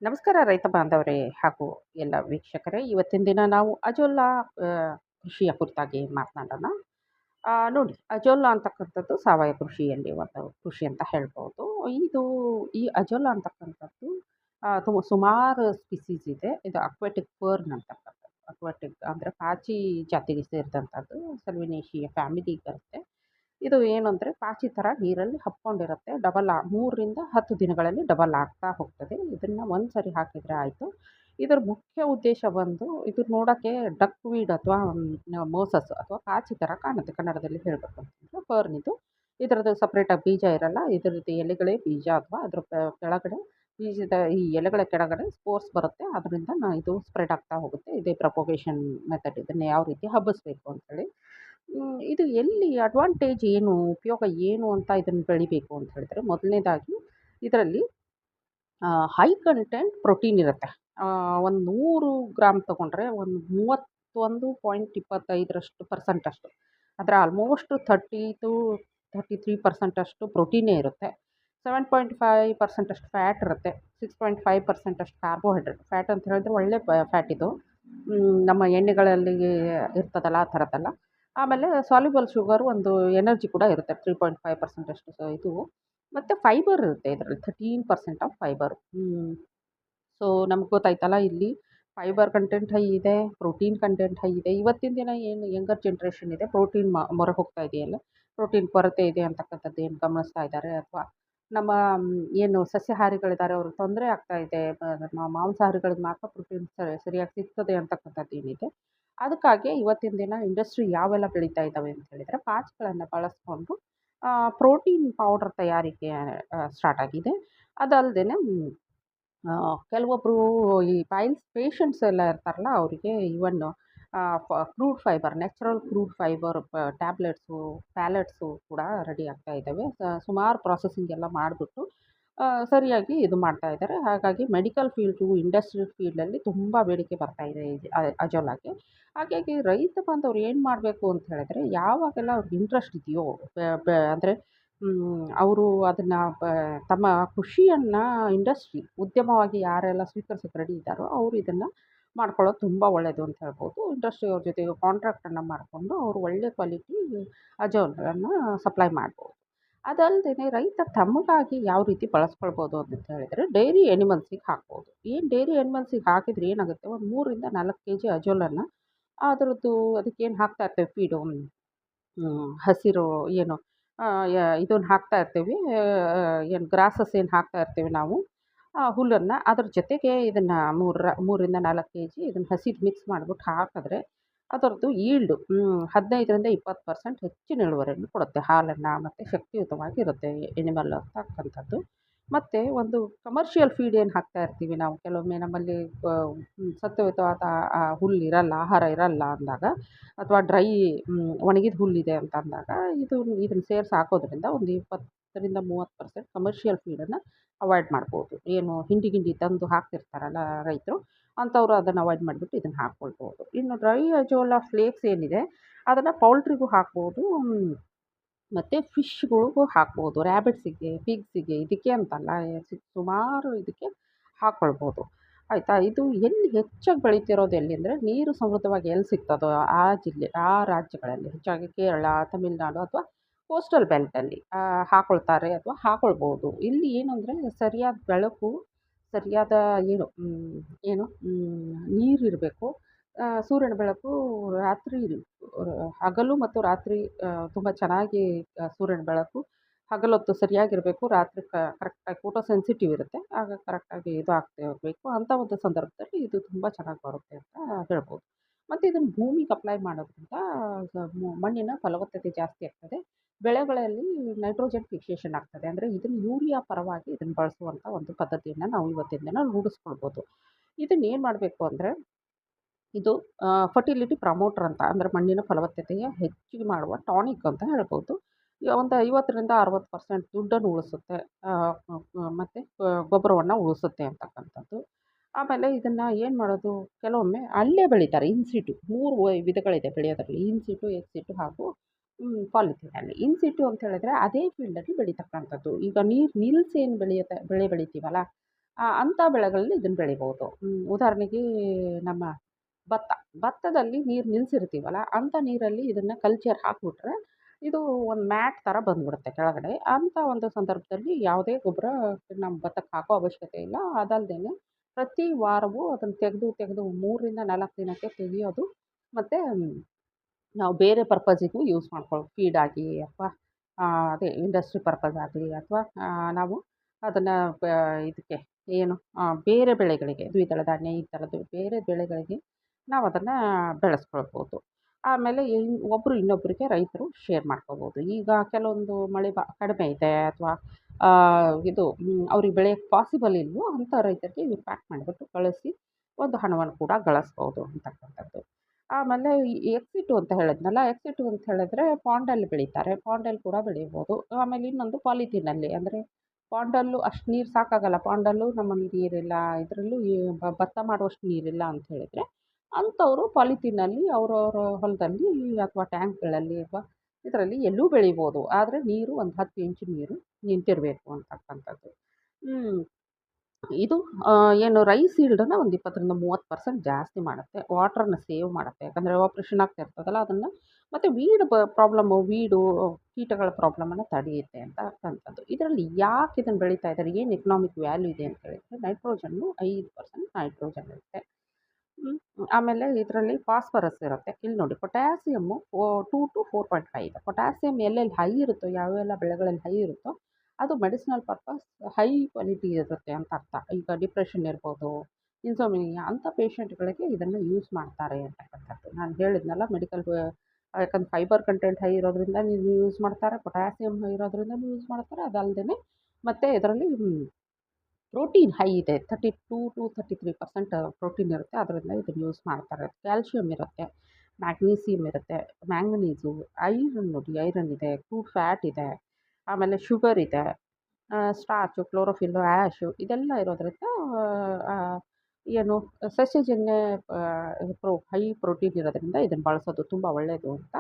ನಮಸ್ಕಾರ ರೈತ ಬಾಂಧವರೇ ಹಾಗೂ ಎಲ್ಲ ವೀಕ್ಷಕರೇ. ಇವತ್ತಿನ ದಿನ ನಾವು ಅಜೋಲಾ ಆ, ಕೃಷಿಯ ಕುರಿತಾಗಿ ಮಾತನಾಡೋಣ. ನೋಡಿ, ಅಜೋಲಾ ಅಂತಕ್ಕಂಥದ್ದು ಸಾವಯವ ಕೃಷಿಯಲ್ಲಿ ಒಂದು ಕೃಷಿ ಅಂತ ಹೇಳ್ಬೋದು. ಇದು ಈ ಅಜೋಲಾ ಅಂತಕ್ಕಂಥದ್ದು ತುಂಬ ಸುಮಾರು ಸ್ಪೀಸೀಸ್ ಇದೆ. ಇದು ಅಕ್ವಾಟಿಕ್ ಫರ್ನ್ ಅಂತಕ್ಕಂಥದ್ದು. ಅಕ್ವಾಟಿಕ್ ಅಂದರೆ ಪಾಚಿ ಜಾತಿಗೆ ಸೇರಿದಂಥದ್ದು. ಸಲ್ವಿನೇಶಿಯ ಫ್ಯಾಮಿಲಿಗೆ ಬರುತ್ತೆ. ಇದು ಏನು ಅಂದರೆ ಪಾಚಿ ಥರ ನೀರಲ್ಲಿ ಹಬ್ಕೊಂಡಿರುತ್ತೆ. 3ರಿಂದ 10 ದಿನಗಳಲ್ಲಿ ಡಬಲ್ ಆಗ್ತಾ ಹೋಗ್ತದೆ. ಇದನ್ನು ಒಂದು ಸರಿ ಹಾಕಿದರೆ ಆಯಿತು. ಇದರ ಮುಖ್ಯ ಉದ್ದೇಶ ಬಂದು ಇದು ನೋಡೋಕ್ಕೆ ಡಕ್‌ವೀಡ್ ಅಥವಾ ಮೋಸಸ್ ಅಥವಾ ಪಾಚಿ ಥರ ಕಾಣುತ್ತೆ ಕನ್ನಡದಲ್ಲಿ ಹೇಳಬೇಕು ಅಂತಂದರೆ. ಫರ್ನ್ ಇದು. ಇದರದ್ದು ಸಪ್ರೇಟಾಗಿ ಬೀಜ ಇರಲ್ಲ. ಇದರದ್ದು ಎಲೆಗಳೇ ಬೀಜ ಅಥವಾ ಅದರ ಕೆಳಗಡೆ ಬೀಜದ ಈ ಎಲೆಗಳ ಕೆಳಗಡೆ ಸ್ಪೋರ್ಸ್ ಬರುತ್ತೆ. ಅದರಿಂದ ಇದು ಸ್ಪ್ರೆಡ್ ಆಗ್ತಾ ಹೋಗುತ್ತೆ. ಇದೇ ಪ್ರೊಪಗೇಷನ್ ಮೆಥಡ್. ಇದನ್ನು ಯಾವ ರೀತಿ ಹಬ್ಬಿಸ್ಬೇಕು ಅಂತೇಳಿ. ಇದು ಎಲ್ಲಿ ಅಡ್ವಾಂಟೇಜ್ ಏನು, ಉಪಯೋಗ ಏನು ಅಂತ ಇದನ್ನು ಬೆಳಿಬೇಕು ಅಂತ ಹೇಳಿದ್ರೆ, ಮೊದಲನೇದಾಗಿ ಇದರಲ್ಲಿ ಹೈ ಕಂಟೆಂಟ್ ಪ್ರೋಟೀನ್ ಇರುತ್ತೆ. ಒಂದು 100 ಗ್ರಾಮ್ ತಗೊಂಡ್ರೆ ಒಂದು 31.25% ಅಷ್ಟು. ಅಂದರೆ ಆಲ್ಮೋಸ್ಟ್ 30-33% ಅಷ್ಟು ಪ್ರೋಟೀನೇ ಇರುತ್ತೆ. 7.5% ಅಷ್ಟು ಫ್ಯಾಟ್ ಇರುತ್ತೆ. 6.5% ಅಷ್ಟು ಕಾರ್ಬೋಹೈಡ್ರೇಟ್. ಫ್ಯಾಟ್ ಅಂತ ಹೇಳಿದ್ರೆ ಒಳ್ಳೆ ಫ್ಯಾಟ್ ಇದು. ನಮ್ಮ ಎಣ್ಣೆಗಳಲ್ಲಿ ಇರ್ತದಲ್ಲ ಆ ಥರದ್ದಲ್ಲ. ಆಮೇಲೆ ಸಾಲ್ಯುಬಲ್ ಶುಗರ್ ಒಂದು ಎನರ್ಜಿ ಕೂಡ ಇರುತ್ತೆ. 3.5% ಅಷ್ಟು ಇದು. ಮತ್ತು ಫೈಬರ್ ಇರುತ್ತೆ ಇದರಲ್ಲಿ 13% ಆಫ್ ಫೈಬರ್. ಸೊ ನಮ್ಗೆ ಗೊತ್ತಾಯ್ತಲ್ಲ, ಇಲ್ಲಿ ಫೈಬರ್ ಕಂಟೆಂಟ್ ಹೈ ಇದೆ, ಪ್ರೋಟೀನ್ ಕಂಟೆಂಟ್ ಹೈ ಇದೆ. ಇವತ್ತಿನ ದಿನ ಏನು ಯಂಗರ್ ಜನ್ರೇಷನ್ ಇದೆ, ಪ್ರೋಟೀನ್ ಮೊರೆ ಹೋಗ್ತಾ ಇದೆಯಲ್ಲ, ಪ್ರೋಟೀನ್ ಕೊರತೆ ಇದೆ ಅಂತಕ್ಕಂಥದ್ದು ಏನು ಗಮನಿಸ್ತಾ ಇದ್ದಾರೆ, ಅಥವಾ ನಮ್ಮ ಏನು ಸಸ್ಯಾಹಾರಿಗಳಿದ್ದಾರೆ ಅವ್ರಿಗೆ ತೊಂದರೆ ಆಗ್ತಾ ಇದೆ, ಮಾಂಸಾಹಾರಿಗಳಿಗೆ ಮಾತ್ರ ಪ್ರೋಟೀನ್ ಸರಿಯಾಗಿ ಸಿಗ್ತದೆ ಅಂತಕ್ಕಂಥದ್ದು ಏನಿದೆ. ಅದಕ್ಕಾಗಿ ಇವತ್ತಿನ ದಿನ ಇಂಡಸ್ಟ್ರಿ ಯಾವೆಲ್ಲ ಬೆಳೀತಾ ಇದ್ದಾವೆ ಅಂತ ಹೇಳಿದರೆ, ಪಾಚ್ಗಳನ್ನು ಬಳಸ್ಕೊಂಡು ಪ್ರೋಟೀನ್ ಪೌಡರ್ ತಯಾರಿಕೆ ಸ್ಟಾರ್ಟ್ ಆಗಿದೆ. ಅದಲ್ಲದೆ ಕೆಲವೊಬ್ಬರು ಈ ಪೇಷಂಟ್ಸ್ ಎಲ್ಲ ಇರ್ತಾರಲ್ಲ, ಅವರಿಗೆ even crude fiber, natural crude fiber tablets, pallets ಕೂಡ ರೆಡಿ ಆಗ್ತಾ ಇದ್ದಾವೆ. ಸುಮಾರು ಪ್ರಾಸೆಸಿಂಗ್ ಎಲ್ಲ ಮಾಡಿಬಿಟ್ಟು ಸರಿಯಾಗಿ ಇದು ಮಾಡ್ತಾ ಇದ್ದಾರೆ. ಹಾಗಾಗಿ ಮೆಡಿಕಲ್ ಫೀಲ್ಡು, ಇಂಡಸ್ಟ್ರಿಯಲ್ ಫೀಲ್ಡಲ್ಲಿ ತುಂಬ ಬೇಡಿಕೆ ಬರ್ತಾ ಇದೆ ಈ ಅಜೋಲಾಗೆ. ಹಾಗಾಗಿ ರೈತ ಬಾಂಧವರು ಏನು ಮಾಡಬೇಕು ಅಂತ ಹೇಳಿದ್ರೆ, ಯಾವಾಗೆಲ್ಲ ಅವ್ರಿಗೆ ಇಂಟ್ರೆಸ್ಟ್ ಇದೆಯೋ, ಅಂದರೆ ಅವರು ಅದನ್ನು ತಮ್ಮ ಕೃಷಿಯನ್ನು ಉದ್ಯಮವಾಗಿ ಯಾರೆಲ್ಲ ಸ್ವೀಕರಿಸೋಕೆ ರೆಡಿ ಇದ್ದಾರೋ ಅವರು ಇದನ್ನು ಮಾಡ್ಕೊಳ್ಳೋದು ತುಂಬ ಒಳ್ಳೆಯದು ಅಂತ ಹೇಳ್ಬೋದು. ಇಂಡಸ್ಟ್ರಿಯವ್ರ ಜೊತೆಗೆ ಕಾಂಟ್ರಾಕ್ಟನ್ನು ಮಾಡಿಕೊಂಡು ಅವರು ಒಳ್ಳೆ ಕ್ವಾಲಿಟಿ ಅಜೋಲನ್ನು ಸಪ್ಲೈ ಮಾಡ್ಬೋದು. ಅದಲ್ಲದೆ ರೈತ ತಮಗಾಗಿ ಯಾವ ರೀತಿ ಬಳಸ್ಕೊಳ್ಬೋದು ಅಂತ ಹೇಳಿದರೆ, ಡೈರಿ ಎನಿಮಲ್ಸಿಗೆ ಹಾಕ್ಬೋದು. ಏನು ಡೈರಿ ಎನಿಮಲ್ಸಿಗೆ ಹಾಕಿದರೆ ಏನಾಗುತ್ತೆ, ಒಂದು 3ರಿಂದ 4 ಕೆಜಿ ಅಜೋಲನ್ನು ಅದರದ್ದು ಅದಕ್ಕೇನು ಹಾಕ್ತಾ ಇರ್ತೇವೆ ಫೀಡು, ಹಸಿರು ಏನು ಇದನ್ನು ಹಾಕ್ತಾ ಇರ್ತೀವಿ, ಏನು ಗ್ರಾಸಸ್ ಏನು ಹಾಕ್ತಾ ಇರ್ತೀವಿ ನಾವು, ಹುಲ್ಲನ್ನು. ಅದ್ರ ಜೊತೆಗೆ ಇದನ್ನು 3ರಿಂದ 4 ಕೆಜಿ ಇದನ್ನು ಹಸಿದು ಮಿಕ್ಸ್ ಮಾಡಿಬಿಟ್ಟು ಹಾಕಿದ್ರೆ ಅದರದ್ದು ಈಲ್ಡು 15ರಿಂದ 20% ಹೆಚ್ಚಿನ ಇಳುವರಿಯನ್ನು ಕೊಡುತ್ತೆ. ಹಾಲನ್ನು ಮತ್ತು ಶಕ್ತಿಯುತವಾಗಿರುತ್ತೆ ಎನಿಮಲ್ ಅಂತಕ್ಕಂಥದ್ದು. ಮತ್ತು ಒಂದು ಕಮರ್ಷಿಯಲ್ ಫೀಡ್ ಏನು ಹಾಕ್ತಾ ಇರ್ತೀವಿ ನಾವು, ಕೆಲವೊಮ್ಮೆ ನಮ್ಮಲ್ಲಿ ಸತ್ವಯುತವಾದ ಹುಲ್ಲಿರಲ್ಲ, ಆಹಾರ ಇರಲ್ಲ ಅಂದಾಗ, ಅಥವಾ ಒಣಗಿದ ಹುಲ್ಲಿದೆ ಅಂತ ಅಂದಾಗ ಇದನ್ನು ಸೇರಿಸಿ ಹಾಕೋದ್ರಿಂದ ಒಂದು 20-30% ಕಮರ್ಷಿಯಲ್ ಫೀಡನ್ನು ಅವಾಯ್ಡ್ ಮಾಡ್ಬೋದು. ಏನು ಹಿಂಡಿ ತಂದು ಹಾಕ್ತಿರ್ತಾರಲ್ಲ ರೈತರು, ಅಂಥವ್ರು ಅದನ್ನು ಅವಾಯ್ಡ್ ಮಾಡಿಬಿಟ್ಟು ಇದನ್ನು ಹಾಕ್ಕೊಳ್ಬೋದು. ಇನ್ನು ಡ್ರೈ ಅಜೋಲಾ ಫ್ಲೇಕ್ಸ್ ಏನಿದೆ ಅದನ್ನು ಪೌಲ್ಟ್ರಿಗೂ ಹಾಕ್ಬೋದು, ಮತ್ತು ಫಿಶ್ಗಳಿಗೂ ಹಾಕ್ಬೋದು. ರ್ಯಾಬಿಟ್ಸಿಗೆ, ಪಿಗ್ಸಿಗೆ, ಇದಕ್ಕೆ ಅಂತಲ್ಲ, ಸುಮಾರು ಇದಕ್ಕೆ ಹಾಕ್ಕೊಳ್ಬೋದು. ಆಯಿತಾ. ಇದು ಎಲ್ಲಿ ಹೆಚ್ಚಾಗಿ ಬೆಳೀತಿರೋದು ಎಲ್ಲಿ ಅಂದರೆ, ನೀರು ಸಮೃದ್ಧವಾಗಿ ಎಲ್ಲಿ ಸಿಗ್ತದೋ ಆ ರಾಜ್ಯಗಳಲ್ಲಿ, ಹೆಚ್ಚಾಗಿ ಕೇರಳ, ತಮಿಳುನಾಡು ಅಥವಾ ಕೋಸ್ಟಲ್ ಬೆಲ್ಟಲ್ಲಿ ಹಾಕ್ಕೊಳ್ತಾರೆ ಅಥವಾ ಹಾಕ್ಕೊಳ್ಬೋದು. ಇಲ್ಲಿ ಏನಂದರೆ ಸರಿಯಾದ ಬೆಳಕು, ಸರಿಯಾದ ನೀರಿರಬೇಕು. ಸೂರ್ಯನ ಬೆಳಕು ರಾತ್ರಿ, ಹಗಲು ಮತ್ತು ರಾತ್ರಿ ತುಂಬ ಚೆನ್ನಾಗಿ ಸೂರ್ಯನ ಬೆಳಕು ಹಗಲೊತ್ತು ಸರಿಯಾಗಿರಬೇಕು. ರಾತ್ರಿ ಕರೆಕ್ಟಾಗಿ ಫೋಟೋ ಸೆನ್ಸಿಟಿವ್ ಇರುತ್ತೆ, ಆಗ ಕರೆಕ್ಟಾಗಿ ಇದು ಆಗ್ತಾ ಇರಬೇಕು. ಅಂಥ ಒಂದು ಸಂದರ್ಭದಲ್ಲಿ ಇದು ತುಂಬ ಚೆನ್ನಾಗಿ ಬರುತ್ತೆ ಅಂತ ಹೇಳ್ಬೋದು. ಮತ್ತು ಇದನ್ನು ಭೂಮಿಗೆ ಅಪ್ಲೈ ಮಾಡೋದ್ರಿಂದ ಮಣ್ಣಿನ ಫಲವತ್ತತೆ ಜಾಸ್ತಿ ಆಗ್ತದೆ. ಬೆಳೆಗಳಲ್ಲಿ ನೈಟ್ರೋಜನ್ ಫಿಕ್ಸೇಷನ್ ಆಗ್ತದೆ. ಅಂದರೆ ಇದನ್ನು ಯೂರಿಯಾ ಪರವಾಗಿ ಇದನ್ನು ಬಳಸುವಂಥ ಒಂದು ಪದ್ಧತಿಯನ್ನು ನಾವು ಇವತ್ತಿನ ದಿನ ರೂಢಿಸ್ಕೊಳ್ಬೋದು. ಇದನ್ನು ಏನು ಮಾಡಬೇಕು ಅಂದರೆ, ಇದು ಫರ್ಟಿಲಿಟಿ ಪ್ರಮೋಟರ್ ಅಂತ, ಅಂದರೆ ಮಣ್ಣಿನ ಫಲವತ್ತತೆಯ ಹೆಚ್ಚಿಗೆ ಮಾಡುವ ಟಾನಿಕ್ ಅಂತ ಹೇಳ್ಬೋದು. ಒಂದು 50-60% ದುಡ್ಡನ್ನು ಉಳಿಸುತ್ತೆ, ಮತ್ತು ಗೊಬ್ಬರವನ್ನು ಉಳಿಸುತ್ತೆ ಅಂತಕ್ಕಂಥದ್ದು. ಆಮೇಲೆ ಇದನ್ನು ಏನು ಮಾಡೋದು, ಕೆಲವೊಮ್ಮೆ ಅಲ್ಲೇ ಬೆಳೀತಾರೆ ಇನ್ಸಿಟು. 3 ವಿಧಗಳಿದೆ ಬೆಳೆಯೋದ್ರಲ್ಲಿ: ಇನ್ಸಿಟು, ಎಕ್ಸಿಟು ಹಾಗೂ ಪಾಲಿಥೀನಲ್ಲಿ. ಇನ್ಸಿಟು ಅಂತ ಹೇಳಿದ್ರೆ ಅದೇ ಫೀಲ್ಡಲ್ಲಿ ಬೆಳೀತಕ್ಕಂಥದ್ದು. ಈಗ ನೀರು ನಿಲ್ಲಿಸಿ ಏನು ಬೆಳೆ ಬೆಳಿತೀವಲ್ಲ, ಅಂಥ ಬೆಳೆಗಳಲ್ಲಿ ಇದನ್ನು ಬೆಳಿಬೋದು. ಉದಾಹರಣೆಗೆ ನಮ್ಮ ಭತ್ತ. ಭತ್ತದಲ್ಲಿ ನೀರು ನಿಲ್ಲಿಸಿರ್ತೀವಲ್ಲ, ಅಂಥ ನೀರಲ್ಲಿ ಇದನ್ನು ಕಲ್ಚರ್ ಹಾಕಿಬಿಟ್ರೆ ಇದು ಒಂದು ಮ್ಯಾಟ್ ಥರ ಬಂದ್ಬಿಡುತ್ತೆ ಕೆಳಗಡೆ. ಅಂಥ ಒಂದು ಸಂದರ್ಭದಲ್ಲಿ ಯಾವುದೇ ಗೊಬ್ಬರ ನಮ್ಮ ಭತ್ತಕ್ಕೆ ಹಾಕೋ ಅವಶ್ಯಕತೆ ಇಲ್ಲ. ಅದಲ್ದೇ ಪ್ರತಿ ವಾರವೂ ಅದನ್ನು ತೆಗೆದು 3ರಿಂದ 4 ದಿನಕ್ಕೆ ತೆಗೆಯೋದು. ಮತ್ತು ನಾವು ಬೇರೆ ಪರ್ಪಸಿಗೂ ಯೂಸ್ ಮಾಡ್ಕೊಳ್ಳೋದು. ಫೀಡಾಗಿ ಅಥವಾ ಅದೇ ಇಂಡಸ್ಟ್ರಿ ಪರ್ಪಸ್ ಆಗಲಿ ಅಥವಾ ನಾವು ಅದನ್ನು ಇದಕ್ಕೆ ಏನು ಬೇರೆ ಬೆಳೆಗಳಿಗೆ ದ್ವಿದಳ ಧಾನ್ಯ ಈ ಥರದ್ದು ಬೇರೆ ಬೆಳೆಗಳಿಗೆ ನಾವು ಅದನ್ನು ಬೆಳೆಸ್ಕೊಳ್ಬೋದು. ಆಮೇಲೆ ಒಬ್ಬರು ಇನ್ನೊಬ್ಬರಿಗೆ ರೈತರು ಶೇರ್ ಮಾಡ್ಕೋಬೋದು. ಈಗ ಕೆಲವೊಂದು ಮಳೆ ಕಡಿಮೆ ಇದೆ ಅಥವಾ ಇದು ಅವ್ರಿಗೆ ಬೆಳೆಯೋಕ್ಕೆ ಪಾಸಿಬಲ್ ಇಲ್ವೋ ಅಂಥ ರೈತರಿಗೆ ಇವ್ರು ಪ್ಯಾಕ್ ಮಾಡಿಬಿಟ್ಟು ಕಳಿಸಿ ಒಂದು ಹಣವನ್ನು ಕೂಡ ಗಳಿಸ್ಬೋದು ಅಂತಕ್ಕಂಥದ್ದು. ಆಮೇಲೆ ಈ ಎಕ್ಸಿಟು ಅಂತ ಹೇಳಿದ್ನಲ್ಲ, ಎಕ್ಸಿಟು ಅಂತ ಹೇಳಿದ್ರೆ ಪಾಂಡಲ್ಲಿ ಬೆಳೀತಾರೆ. ಪಾಂಡಲ್ಲಿ ಕೂಡ ಬೆಳಿಬೋದು. ಆಮೇಲೆ ಇನ್ನೊಂದು ಪಾಲಿಥೀನಲ್ಲಿ ಅಂದರೆ ಪಾಂಡಲ್ಲೂ ಅಷ್ಟು ನೀರು ಸಾಕಾಗಲ್ಲ. ಪಾಂಡಲ್ಲೂ ನಮಗೆ ನೀರಿಲ್ಲ, ಇದರಲ್ಲೂ ಭತ್ತ ಮಾಡುವಷ್ಟು ನೀರಿಲ್ಲ ಅಂತ ಹೇಳಿದರೆ ಅಂಥವರು ಪಾಲಿಥೀನಲ್ಲಿ ಅವರವರ ಹೊಲದಲ್ಲಿ ಅಥವಾ ಟ್ಯಾಂಕ್ಗಳಲ್ಲಿ ಅಥವಾ ಇದರಲ್ಲಿ ಎಲ್ಲೂ ಬೆಳಿಬೋದು. ಆದರೆ ನೀರು ಒಂದು 10 ಇಂಚು ನೀರು ನಿಂತಿರಬೇಕು ಅಂತಕ್ಕಂಥದ್ದು. ಇದು ಏನು ರೈಸ್ ಈಲ್ಡನ್ನು ಒಂದು 20-30% ಜಾಸ್ತಿ ಮಾಡುತ್ತೆ. ವಾಟ್ರನ್ನ ಸೇವ್ ಮಾಡುತ್ತೆ. ಯಾಕಂದರೆ ಎವಾಪ್ರೇಷನ್ ಆಗ್ತಾ ಇರ್ತದಲ್ಲ ಅದನ್ನು. ಮತ್ತು ವೀಡು ಕೀಟಗಳ ಪ್ರಾಬ್ಲಮನ್ನು ತಡೆಯುತ್ತೆ ಅಂತಕ್ಕಂಥದ್ದು. ಇದರಲ್ಲಿ ಯಾಕೆ ಇದನ್ನು ಬೆಳೀತಾ ಇದ್ದಾರೆ, ಏನು ಎಕನಾಮಿಕ್ ವ್ಯಾಲ್ಯೂ ಇದೆ ಅಂತ ಹೇಳಿದರೆ ನೈಟ್ರೋಜನ್ನು 5% ನೈಟ್ರೋಜನ್ ಇರುತ್ತೆ. ಆಮೇಲೆ ಇದರಲ್ಲಿ ಫಾಸ್ಫರಸ್ ಇರುತ್ತೆ. ಇಲ್ಲಿ ನೋಡಿ ಪೊಟ್ಯಾಸಿಯಮ್ಮು 2 to 4.5 ಪೊಟ್ಯಾಸಿಯಮ್ ಎಲ್ಲೆಲ್ಲಿ ಹೈ ಇರುತ್ತೋ ಯಾವೆಲ್ಲ ಬೆಳೆಗಳಲ್ಲಿ ಹೈ ಇರುತ್ತೋ ಅದು ಮೆಡಿಸಿನಲ್ ಪರ್ಪಸ್ ಹೈ ಕ್ವಾಲಿಟಿ ಇರುತ್ತೆ ಅಂತ ಅರ್ಥ. ಈಗ ಡಿಪ್ರೆಷನ್ ಇರ್ಬೋದು, ಇನ್ಸೋಮಿನಿಯಾ ಅಂಥ ಪೇಷಂಟ್ಗಳಿಗೆ ಇದನ್ನು ಯೂಸ್ ಮಾಡ್ತಾರೆ ಅಂತಕ್ಕಂಥದ್ದು. ನಾನು ಹೇಳಿದ್ನಲ್ಲ ಮೆಡಿಕಲ್ ಯಾಕಂದ್ರೆ ಫೈಬರ್ ಕಂಟೆಂಟ್ ಹೈ ಇರೋದ್ರಿಂದ ಯೂಸ್ ಮಾಡ್ತಾರೆ, ಪೊಟ್ಯಾಸಿಯಮ್ ಹೈ ಇರೋದ್ರಿಂದ ಯೂಸ್ ಮಾಡ್ತಾರೆ. ಅದಲ್ಲದೆ ಮತ್ತು ಇದರಲ್ಲಿ ಪ್ರೋಟೀನ್ ಹೈ ಇದೆ. 32-33% ಪ್ರೋಟೀನ್ ಇರುತ್ತೆ. ಅದರಿಂದ ಇದನ್ನು ಯೂಸ್ ಮಾಡ್ತಾರೆ. ಕ್ಯಾಲ್ಶಿಯಮ್ ಇರುತ್ತೆ, ಮ್ಯಾಗ್ನೀಸಿಯಮ್ ಇರುತ್ತೆ, ಮ್ಯಾಂಗನೀಸು, ಐರನ್ ನೋಡಿ ಐರನ್ ಇದೆ, ಕ್ರೂಡ್ ಫ್ಯಾಟ್ ಇದೆ, ಆಮೇಲೆ ಶುಗರ್ ಇದೆ, ಸ್ಟಾರ್ಚು, ಕ್ಲೋರೋಫಿಲ್ಲು, ಆ್ಯಶು ಇದೆಲ್ಲ ಇರೋದ್ರಿಂದ ಏನು ಸಸ್ಯಜನ್ಯ ಹೈ ಪ್ರೋಟೀನ್ ಇರೋದ್ರಿಂದ ಇದನ್ನು ಬಳಸೋದು ತುಂಬ ಒಳ್ಳೆಯದು ಅಂತ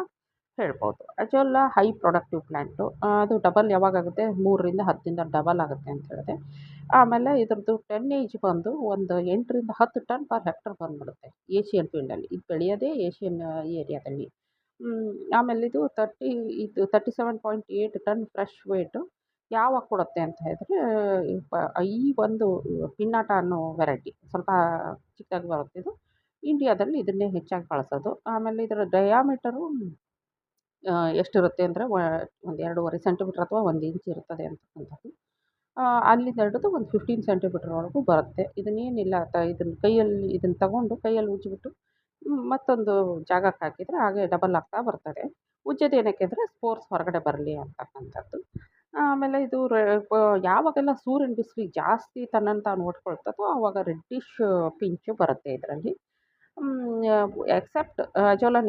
ಹೇಳ್ಬೋದು. Azolla high productive plant. ಅದು ಡಬಲ್ ಯಾವಾಗಾಗುತ್ತೆ 3ರಿಂದ 10 ದಿನ ಡಬಲ್ ಆಗುತ್ತೆ ಅಂತ ಹೇಳಿದೆ. ಆಮೇಲೆ ಇದ್ರದ್ದು ಟನ್ನೇಜ್ ಬಂದು ಒಂದು 8ರಿಂದ 10 ಟನ್ ಪರ್ ಹೆಕ್ಟರ್ ಬಂದುಬಿಡುತ್ತೆ ಏಷ್ಯನ್ ಫೀಲ್ಡಲ್ಲಿ. ಇದು ಬೆಳೆಯೋದೇ ಏಷ್ಯನ್ ಏರಿಯಾದಲ್ಲಿ. ಆಮೇಲೆ ಇದು 37.8 ಟನ್ ಫ್ರೆಶ್ ವೇಟು ಯಾವಾಗ ಕೊಡುತ್ತೆ ಅಂತ ಹೇಳಿದ್ರೆ ಈ ಒಂದು ಪಿನ್ನಾಟ ಅನ್ನೋ ವೆರೈಟಿ ಸ್ವಲ್ಪ ಚಿಕ್ಕದಾಗಿ ಬರುತ್ತೆ ಇದು. ಇಂಡಿಯಾದಲ್ಲಿ ಇದನ್ನೇ ಹೆಚ್ಚಾಗಿ ಬಳಸೋದು. ಆಮೇಲೆ ಇದರ ಡಯಾಮೀಟರು ಎಷ್ಟಿರುತ್ತೆ ಅಂದರೆ ಒಂದು 2.5 ಸೆಂಟಿಮೀಟ್ರ್ ಅಥವಾ 1 ಇಂಚ್ ಇರ್ತದೆ ಅಂತಕ್ಕಂಥದ್ದು. ಅಲ್ಲಿಂದ ಹಿಡಿದು ಒಂದು 15 ಸೆಂಟಿಮೀಟ್ರ್ವರೆಗೂ ಬರುತ್ತೆ. ಇದನ್ನೇನಿಲ್ಲ ಇದನ್ನು ಇದನ್ನು ತಗೊಂಡು ಕೈಯಲ್ಲಿ ಉಜ್ಜಿಬಿಟ್ಟು ಮತ್ತೊಂದು ಜಾಗಕ್ಕೆ ಹಾಕಿದರೆ ಹಾಗೆ ಡಬಲ್ ಆಗ್ತಾ ಬರ್ತದೆ. ಉಜ್ಜೋದು ಏನಕ್ಕೆ ಅಂದರೆ ಸ್ಪೋರ್ಸ್ ಹೊರಗಡೆ ಬರಲಿ ಅಂತಕ್ಕಂಥದ್ದು. ಆಮೇಲೆ ಇದು ಯಾವಾಗೆಲ್ಲ ಸೂರ್ಯನ ಬಿಸಿಲು ಜಾಸ್ತಿ ತನ್ನನ್ನು ತಾನು ಒಡ್ಕೊಳ್ತದೋ ಆವಾಗ ರೆಡ್ಡಿಶ್ ಪಿಂಚು ಬರುತ್ತೆ ಇದರಲ್ಲಿ. ಎಕ್ಸೆಪ್ಟ್ ಅಜೋಲಾ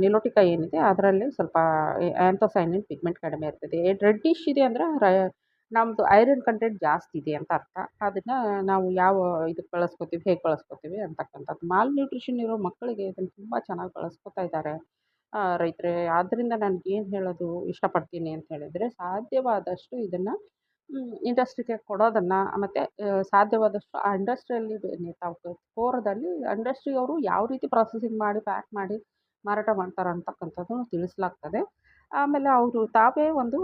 ನಿಲೋಟಿಕಾ ಏನಿದೆ ಅದರಲ್ಲಿ ಸ್ವಲ್ಪ ಆ್ಯಂಥೋಸೈನಿನ್ ಪಿಗ್ಮೆಂಟ್ ಕಡಿಮೆ ಇರ್ತದೆ. ರೆಡ್ಡಿಶ್ ಇದೆ ಅಂದರೆ ನಮ್ಮದು ಐರನ್ ಕಂಟೆಂಟ್ ಜಾಸ್ತಿ ಇದೆ ಅಂತ ಅರ್ಥ. ಅದನ್ನು ನಾವು ಯಾವ ಇದಕ್ಕೆ ಬಳಸ್ಕೊತೀವಿ, ಹೇಗೆ ಬಳಸ್ಕೊತೀವಿ ಅಂತಕ್ಕಂಥದ್ದು. ಮಾಲ್ ನ್ಯೂಟ್ರಿಷನ್ ಇರೋ ಮಕ್ಕಳಿಗೆ ಇದನ್ನು ತುಂಬ ಚೆನ್ನಾಗಿ ಬಳಸ್ಕೊತಾ ಇದ್ದಾರೆ ರೈತರೇ. ಆದ್ದರಿಂದ ಏನು ಹೇಳೋದು ಇಷ್ಟಪಡ್ತೀನಿ ಅಂತ ಹೇಳಿದರೆ ಸಾಧ್ಯವಾದಷ್ಟು ಇದನ್ನು ಇಂಡಸ್ಟ್ರಿಗೆ ಕೊಡೋದನ್ನು ಮತ್ತು ಸಾಧ್ಯವಾದಷ್ಟು ಆ ಇಂಡಸ್ಟ್ರಿಯಲ್ಲಿ ತಾವು ಕೋರದಲ್ಲಿ ಇಂಡಸ್ಟ್ರಿಯವರು ಯಾವ ರೀತಿ ಪ್ರಾಸೆಸಿಂಗ್ ಮಾಡಿ ಪ್ಯಾಕ್ ಮಾಡಿ ಮಾರಾಟ ಮಾಡ್ತಾರೆ ಅಂತಕ್ಕಂಥದ್ದನ್ನು ತಿಳಿಸಲಾಗ್ತದೆ. ಆಮೇಲೆ ಅವರು ತಾವೇ ಒಂದು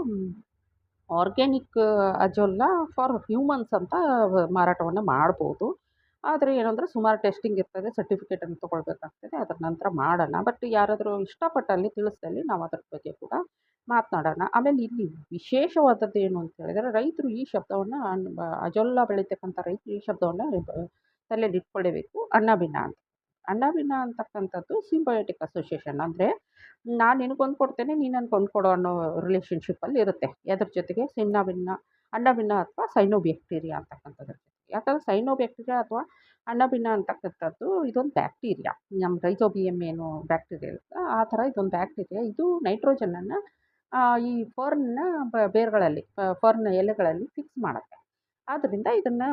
ಆರ್ಗ್ಯಾನಿಕ್ ಅಜೋಲಾ ಫಾರ್ ಹ್ಯೂಮನ್ಸ್ ಅಂತ ಮಾರಾಟವನ್ನು ಮಾಡ್ಬೋದು. ಆದರೆ ಏನಂದರೆ ಸುಮಾರು ಟೆಸ್ಟಿಂಗ್ ಇರ್ತದೆ, ಸರ್ಟಿಫಿಕೇಟನ್ನು ತೊಗೊಳ್ಬೇಕಾಗ್ತದೆ. ಅದರ ನಂತರ ಮಾಡೋಣ. ಬಟ್ ಯಾರಾದರೂ ಇಷ್ಟಪಟ್ಟಲ್ಲಿ ತಿಳಿಸಿದಲ್ಲಿ ನಾವು ಅದ್ರ ಬಗ್ಗೆ ಕೂಡ ಮಾತನಾಡೋಣ. ಆಮೇಲೆ ಇಲ್ಲಿ ವಿಶೇಷವಾದದ್ದು ಏನು ಅಂತ ಹೇಳಿದರೆ ರೈತರು ಈ ಶಬ್ದವನ್ನು ಅಜೋಲಾ ಬೆಳೀತಕ್ಕಂಥ ರೈತರು ಈ ಶಬ್ದವನ್ನು ತಲೆಯಲ್ಲಿ ಇಟ್ಕೊಳ್ಳೇಬೇಕು. ಅಣ್ಣ-ಭಿನ್ನ ಅಂತ. ಅಣ್ಣ-ಭಿನ್ನ ಅಂತಕ್ಕಂಥದ್ದು ಸಿಂಬಯೋಟಿಕ್ ಅಸೋಸಿಯೇಷನ್. ಅಂದರೆ ನಾನು ನಿನಗೊಂದು ಕೊಡ್ತೇನೆ, ನೀನು ನನಗೊಂದು ಕೊಡು ಅನ್ನೋ ರಿಲೇಷನ್ಶಿಪ್ಪಲ್ಲಿ ಇರುತ್ತೆ. ಎದ್ರ ಜೊತೆಗೆ ಅಣ್ಣ-ಭಿನ್ನ ಅಥವಾ ಸೈನೋಬ್ಯಾಕ್ಟೀರಿಯಾ ಅಂತಕ್ಕಂಥದ್ರ ಜೊತೆಗೆ. ಯಾಕಂದರೆ ಸೈನೋಬ್ಯಾಕ್ಟೀರಿಯಾ ಅಥವಾ ಅಣ್ಣ-ಭಿನ್ನ ಅಂತಕ್ಕಂಥದ್ದು ಇದೊಂದು ಬ್ಯಾಕ್ಟೀರಿಯಾ. ನಮ್ಮ ರೈಜೋಬಿಯಮ್ ಏನು ಬ್ಯಾಕ್ಟೀರಿಯಾ ಇರುತ್ತೆ ಆ ಥರ ಇದೊಂದು ಬ್ಯಾಕ್ಟೀರಿಯಾ. ಇದು ನೈಟ್ರೋಜನನ್ನು ಈ ಫರ್ನ್ನ ಬೇರುಗಳಲ್ಲಿ ಫರ್ನ್ ಎಲೆಗಳಲ್ಲಿ ಫಿಕ್ಸ್ ಮಾಡುತ್ತೆ. ಆದ್ದರಿಂದ ಇದನ್ನು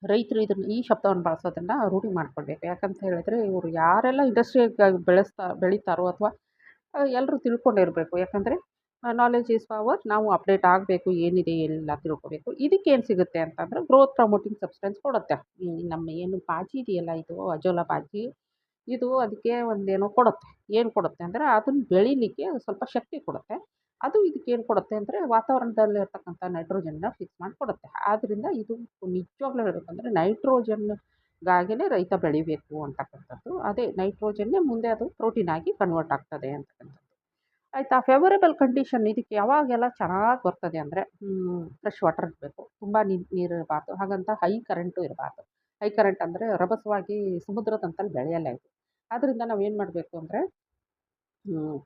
ರೈತರು ಈ ಶಬ್ದವನ್ನು ಬಳಸೋದನ್ನು ರೂಢಿ ಮಾಡ್ಕೊಳ್ಬೇಕು. ಯಾಕಂತ ಹೇಳಿದರೆ ಇವರು ಯಾರೆಲ್ಲ ಇಂಡಸ್ಟ್ರಿಯಾಗಿ ಬೆಳೀತಾರೋ ಅಥವಾ ಎಲ್ಲರೂ ತಿಳ್ಕೊಂಡಿರಬೇಕು. ಯಾಕಂದರೆ ನಾಲೆಡ್ಜ್ ಈಸ್ ಪವರ್. ನಾವು ಅಪ್ಡೇಟ್ ಆಗಬೇಕು, ಏನಿದೆ ಏನಿಲ್ಲ ತಿಳ್ಕೋಬೇಕು. ಇದಕ್ಕೇನು ಸಿಗುತ್ತೆ ಅಂತಂದ್ರೆ ಗ್ರೋತ್ ಪ್ರಮೋಟಿಂಗ್ ಸಬ್ಸ್ಟೆನ್ಸ್ ಕೊಡುತ್ತೆ. ನಮ್ಮ ಏನು ಪಾಚಿ ಇದೆಯಲ್ಲ, ಇದು ಅಜೋಲಾ ಪಾಚಿ, ಇದು ಅದಕ್ಕೆ ಒಂದೇನೋ ಕೊಡುತ್ತೆ. ಏನು ಕೊಡುತ್ತೆ ಅಂದರೆ ಅದನ್ನ ಬೆಳೀಲಿಕ್ಕೆ ಸ್ವಲ್ಪ ಶಕ್ತಿ ಕೊಡುತ್ತೆ. ಅದು ಇದಕ್ಕೇನು ಕೊಡುತ್ತೆ ಅಂದರೆ ವಾತಾವರಣದಲ್ಲಿರ್ತಕ್ಕಂಥ ನೈಟ್ರೋಜನ್ನ ಫಿಕ್ಸ್ ಮಾಡಿ ಕೊಡುತ್ತೆ. ಆದ್ದರಿಂದ ಇದು ನಿಜವಾಗ್ಲೂ ಹೇಳ್ಬೇಕಂದ್ರೆ ನೈಟ್ರೋಜನ್‌ಗಾಗಿನೇ ರೈತ ಬೆಳಿಬೇಕು ಅಂತಕ್ಕಂಥದ್ದು. ಅದೇ ನೈಟ್ರೋಜನ್ನೇ ಮುಂದೆ ಅದು ಪ್ರೋಟೀನ್ ಆಗಿ ಕನ್ವರ್ಟ್ ಆಗ್ತದೆ ಅಂತಕ್ಕಂಥದ್ದು. ಆಯಿತಾ? ಫೇವರೇಬಲ್ ಕಂಡೀಷನ್ ಇದಕ್ಕೆ ಯಾವಾಗೆಲ್ಲ ಚೆನ್ನಾಗಿ ಬರ್ತದೆ ಅಂದರೆ ಫ್ರೆಶ್ ವಾಟರ್ ಇರಬೇಕು. ತುಂಬ ನೀರು ಇರಬಾರ್ದು. ಹಾಗಂತ ಹೈ ಕರೆಂಟು ಇರಬಾರ್ದು. ಹೈ ಕರೆಂಟ್ ಅಂದರೆ ರಭಸವಾಗಿ ಸಮುದ್ರದಂತಲ್ಲಿ ಬೆಳೆಯಲ್ಲ ಇದು. ಆದ್ದರಿಂದ ನಾವೇನು ಮಾಡಬೇಕು ಅಂದರೆ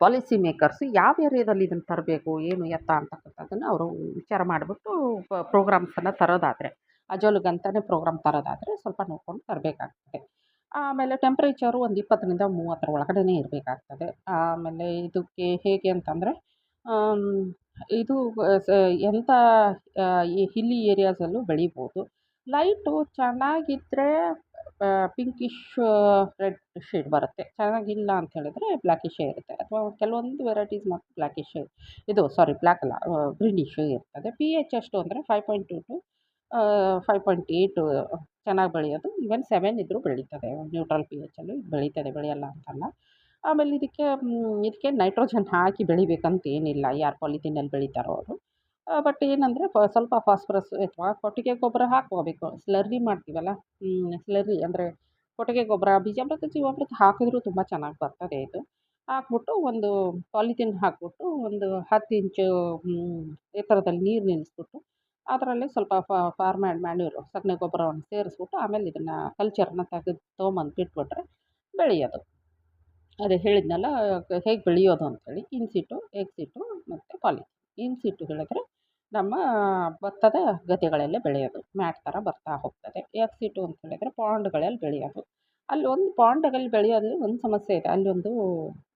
ಪಾಲಿಸಿ ಮೇಕರ್ಸ್ ಯಾವ ಏರಿಯಾದಲ್ಲಿ ಇದನ್ನು ತರಬೇಕು, ಏನು ಎತ್ತ ಅಂತಕ್ಕಂಥದ್ದನ್ನು ಅವರು ವಿಚಾರ ಮಾಡಿಬಿಟ್ಟು ಪ್ರೋಗ್ರಾಮ್ಸನ್ನು ತರೋದಾದರೆ, ಅಜೋಲಗಂತಲೇ ಪ್ರೋಗ್ರಾಮ್ ತರೋದಾದರೆ ಸ್ವಲ್ಪ ನೋಡ್ಕೊಂಡು ತರಬೇಕಾಗ್ತದೆ. ಆಮೇಲೆ ಟೆಂಪ್ರೇಚರು ಒಂದು 20ರಿಂದ 30 ಒಳಗಡೆನೇ ಇರಬೇಕಾಗ್ತದೆ. ಆಮೇಲೆ ಇದಕ್ಕೆ ಹೇಗೆ ಅಂತಂದರೆ ಇದು ಎಂಥ ಈ ಹಿಲ್ಲಿ ಏರಿಯಾಸಲ್ಲೂ ಬೆಳಿಬೋದು. ಲೈಟು ಚೆನ್ನಾಗಿದ್ದರೆ ಪಿಂಕಿಶ್ ರೆಡ್ ಶೇಡ್ ಬರುತ್ತೆ. ಚೆನ್ನಾಗಿಲ್ಲ ಅಂತ ಹೇಳಿದ್ರೆ ಬ್ಲ್ಯಾಕಿಶೇ ಇರುತ್ತೆ. ಅಥವಾ ಕೆಲವೊಂದು ವೆರೈಟೀಸ್ ಮಾತ್ರ ಬ್ಲ್ಯಾಕಿಶ್, ಇದು ಸಾರಿ ಬ್ಲ್ಯಾಕ್ ಅಲ್ಲ, ಗ್ರೀನಿಶ್ ಇರ್ತದೆ. pH ಎಷ್ಟು ಅಂದರೆ 5.2 ಟು 5.8 ಚೆನ್ನಾಗಿ ಬೆಳೆಯೋದು. ಈವನ್ 7 ಇದ್ದರೂ ಬೆಳೀತದೆ. ನ್ಯೂಟ್ರಲ್ pHಲ್ಲಿ ಬೆಳೀತದೆ, ಬೆಳೆಯಲ್ಲ ಅಂತಲ್ಲ. ಆಮೇಲೆ ಇದಕ್ಕೆ ನೈಟ್ರೋಜನ್ ಹಾಕಿ ಬೆಳಿಬೇಕಂತ ಏನಿಲ್ಲ, ಯಾರು ಪಾಲಿಥೀನಲ್ಲಿ ಬೆಳೀತಾರೋ ಅವರು. ಬಟ್ ಏನಂದರೆ ಸ್ವಲ್ಪ ಫಾಸ್ಫರಸ್ ಅಥವಾ ಕೊಟ್ಟಿಗೆ ಗೊಬ್ಬರ ಹಾಕ್ಕೋಬೇಕು. ಸ್ಲರ್ರಿ ಮಾಡ್ತೀವಲ್ಲ, ಸ್ಲರ್ರಿ ಅಂದರೆ ಕೊಟ್ಟಿಗೆ ಗೊಬ್ಬರ, ಬೀಜಾಮೃತ, ಜೀವಾಮೃತ ಹಾಕಿದ್ರೂ ತುಂಬ ಚೆನ್ನಾಗಿ ಬರ್ತದೆ ಇದು. ಹಾಕ್ಬಿಟ್ಟು ಒಂದು ಪಾಲಿಥೀನ್ ಹಾಕ್ಬಿಟ್ಟು ಒಂದು 10 ಇಂಚು ಎತ್ತರದಲ್ಲಿ ನೀರು ನಿಲ್ಲಿಸ್ಬಿಟ್ಟು ಅದರಲ್ಲಿ ಸ್ವಲ್ಪ ಫಾರ್ಮ್ ಮ್ಯಾನ್ಯೂರು, ಸಗಣಿ ಗೊಬ್ಬರವನ್ನು ಸೇರಿಸ್ಬಿಟ್ಟು ಆಮೇಲೆ ಇದನ್ನು ಕಲ್ಚರ್ನ ತೆಗೆದು ತೊಗೊಂಬಂದು ಬಿಟ್ಬಿಟ್ರೆ ಬೆಳೆಯೋದು. ಅದೇ ಹೇಳಿದ್ನಲ್ಲ ಹೇಗೆ ಬೆಳೆಯೋದು ಅಂತೇಳಿ. ಇನ್ ಸಿಟ್ಟು, ಎಗ್ ಸಿಟ್ಟು ಮತ್ತು ಪಾಲಿಥೀನ್. ಇನ್ ಸಿಟ್ಟು ಹೇಳಿದ್ರೆ ನಮ್ಮ ಭತ್ತದ ಗದ್ದೆಗಳಲ್ಲೇ ಬೆಳೆಯೋದು, ಮ್ಯಾಟ್ ಥರ ಬರ್ತಾ ಹೋಗ್ತದೆ. ಎಗ್ ಸಿಟ್ಟು ಅಂತ ಹೇಳಿದರೆ ಪಾಂಡ್ಗಳಲ್ಲಿ ಬೆಳೆಯೋದು. ಅಲ್ಲಿ ಒಂದು ಪಾಂಡಲ್ಲಿ ಬೆಳೆಯೋದ್ರಲ್ಲಿ ಒಂದು ಸಮಸ್ಯೆ ಇದೆ. ಅಲ್ಲಿ ಒಂದು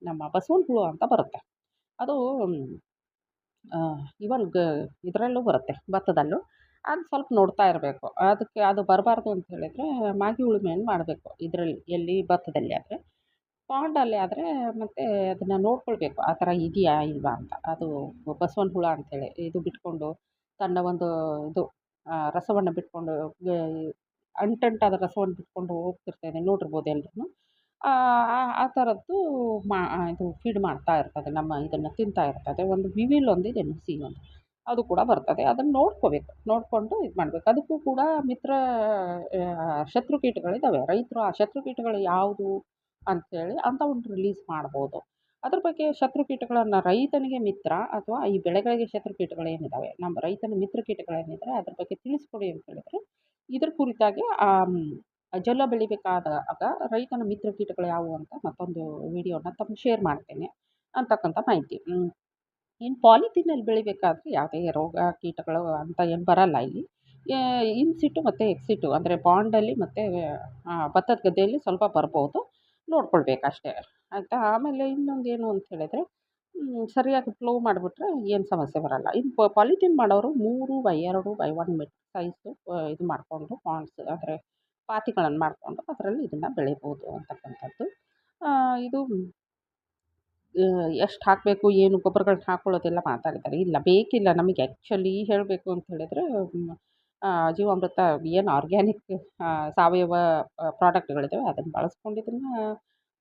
ನಮ್ಮ ಬಸವನ ಹುಳು ಅಂತ ಬರುತ್ತೆ. ಅದು ಇವನ್ ಇದರಲ್ಲೂ ಬರುತ್ತೆ, ಭತ್ತದಲ್ಲೂ. ಅದು ಸ್ವಲ್ಪ ನೋಡ್ತಾ ಇರಬೇಕು. ಅದಕ್ಕೆ ಅದು ಬರಬಾರ್ದು ಅಂತ ಹೇಳಿದರೆ ಮಾಗಿ ಉಳುಮೆಯನ್ನು ಮಾಡಬೇಕು. ಇದರಲ್ಲಿ ಎಲ್ಲಿ ಭತ್ತದಲ್ಲಿ ಆದರೆ. ಪಾಂಡಲ್ಲಿ ಆದರೆ ಮತ್ತೆ ಅದನ್ನು ನೋಡ್ಕೊಳ್ಬೇಕು, ಆ ಥರ ಇದೆಯಾ ಇಲ್ವಾ ಅಂತ. ಅದು ಬಸವನ ಹುಳ ಅಂತೇಳಿ ಇದು ಬಿಟ್ಕೊಂಡು ತನ್ನ ಒಂದು ಇದು ರಸವನ್ನು ಬಿಟ್ಕೊಂಡು ಅಂಟಂಟಾದ ರಸವನ್ನು ಬಿಟ್ಕೊಂಡು ಹೋಗ್ತಿರ್ತದೆ, ನೋಡಿರ್ಬೋದು ಎಲ್ರೂ. ಆ ಆ ಥರದ್ದು ಇದು ಫೀಡ್ ಮಾಡ್ತಾ ಇರ್ತದೆ, ನಮ್ಮ ಇದನ್ನು ತಿಂತಾ ಇರ್ತದೆ. ಒಂದು ವಿವಿಲ್ ಒಂದಿದೆ, ನುಸಿ ಒಂದು, ಅದು ಕೂಡ ಬರ್ತದೆ. ಅದನ್ನು ನೋಡ್ಕೋಬೇಕು, ನೋಡಿಕೊಂಡು ಇದು ಮಾಡಬೇಕು. ಅದಕ್ಕೂ ಕೂಡ ಮಿತ್ರ ಶತ್ರು ಕೀಟಗಳಿದ್ದಾವೆ. ರೈತರು ಆ ಶತ್ರು ಕೀಟಗಳು ಯಾವುದು ಅಂಥೇಳಿ ಅಂಥವನ್ನು ರಿಲೀಸ್ ಮಾಡ್ಬೋದು. ಅದ್ರ ಬಗ್ಗೆ ಶತ್ರು ಕೀಟಗಳನ್ನು ರೈತನಿಗೆ ಮಿತ್ರ ಅಥವಾ ಈ ಬೆಳೆಗಳಿಗೆ ಶತ್ರು ಕೀಟಗಳೇನಿದ್ದಾವೆ, ನಮ್ಮ ರೈತನ ಮಿತ್ರ ಕೀಟಗಳೇನಿದ್ರೆ ಅದ್ರ ಬಗ್ಗೆ ತಿಳಿಸ್ಕೊಡಿ ಅಂತ ಹೇಳಿದರೆ ಇದ್ರ ಕುರಿತಾಗಿ ಜೋಳ ಬೆಳಿಬೇಕಾದಾಗ ರೈತನ ಮಿತ್ರ ಕೀಟಗಳು ಯಾವುವು ಅಂತ ಮತ್ತೊಂದು ವಿಡಿಯೋನ ತಮಗೆ ಶೇರ್ ಮಾಡ್ತೇನೆ ಅಂತಕ್ಕಂಥ ಮಾಹಿತಿ. ಇನ್ನು ಪಾಲಿಥೀನಲ್ಲಿ ಬೆಳಿಬೇಕಾದ್ರೆ ಯಾವುದೇ ರೋಗ ಕೀಟಗಳು ಅಂತ ಏನು ಬರಲ್ಲ ಇಲ್ಲಿ. ಇನ್ ಸಿಟ್ಟು ಮತ್ತು ಎಗ್ ಸಿಟ್ಟು ಅಂದರೆ ಪಾಂಡಲ್ಲಿ ಮತ್ತು ಭತ್ತದ ಗದ್ದೆಯಲ್ಲಿ ಸ್ವಲ್ಪ ಬರ್ಬೋದು, ನೋಡ್ಕೊಳ್ಬೇಕಷ್ಟೇ, ಆಯಿತಾ? ಆಮೇಲೆ ಇನ್ನೊಂದು ಏನು ಅಂತ ಹೇಳಿದರೆ ಸರಿಯಾಗಿ ಫ್ಲೋ ಮಾಡಿಬಿಟ್ರೆ ಏನು ಸಮಸ್ಯೆ ಬರಲ್ಲ. ಇನ್ನು ಪಾಲಿಥೀನ್ ಮಾಡೋರು 3/2/1 ಮೀಟರ್ ಸೈಜು ಇದು ಮಾಡಿಕೊಂಡು ಪಾಂಡ್ಸ್ ಅಂದರೆ ಪಾತಿಗಳನ್ನು ಮಾಡಿಕೊಂಡು ಅದರಲ್ಲಿ ಇದನ್ನು ಬೆಳಿಬೋದು ಅಂತಕ್ಕಂಥದ್ದು. ಇದು ಎಷ್ಟು ಹಾಕಬೇಕು, ಏನು ಗೊಬ್ಬರಗಳ್ನ ಹಾಕ್ಕೊಳ್ಳೋದೆಲ್ಲ ಮಾತಾಡಿದ್ದಾರೆ. ಇಲ್ಲ, ಬೇಕಿಲ್ಲ ನಮಗೆ ಆ್ಯಕ್ಚುಲಿ ಹೇಳಬೇಕು ಅಂತ ಹೇಳಿದರೆ ಜೀವಾಮೃತ ಏನು ಆರ್ಗ್ಯಾನಿಕ್ ಸಾವಯವ ಪ್ರಾಡಕ್ಟ್ಗಳಿದ್ದಾವೆ ಅದನ್ನು ಬಳಸ್ಕೊಂಡು ಇದನ್ನು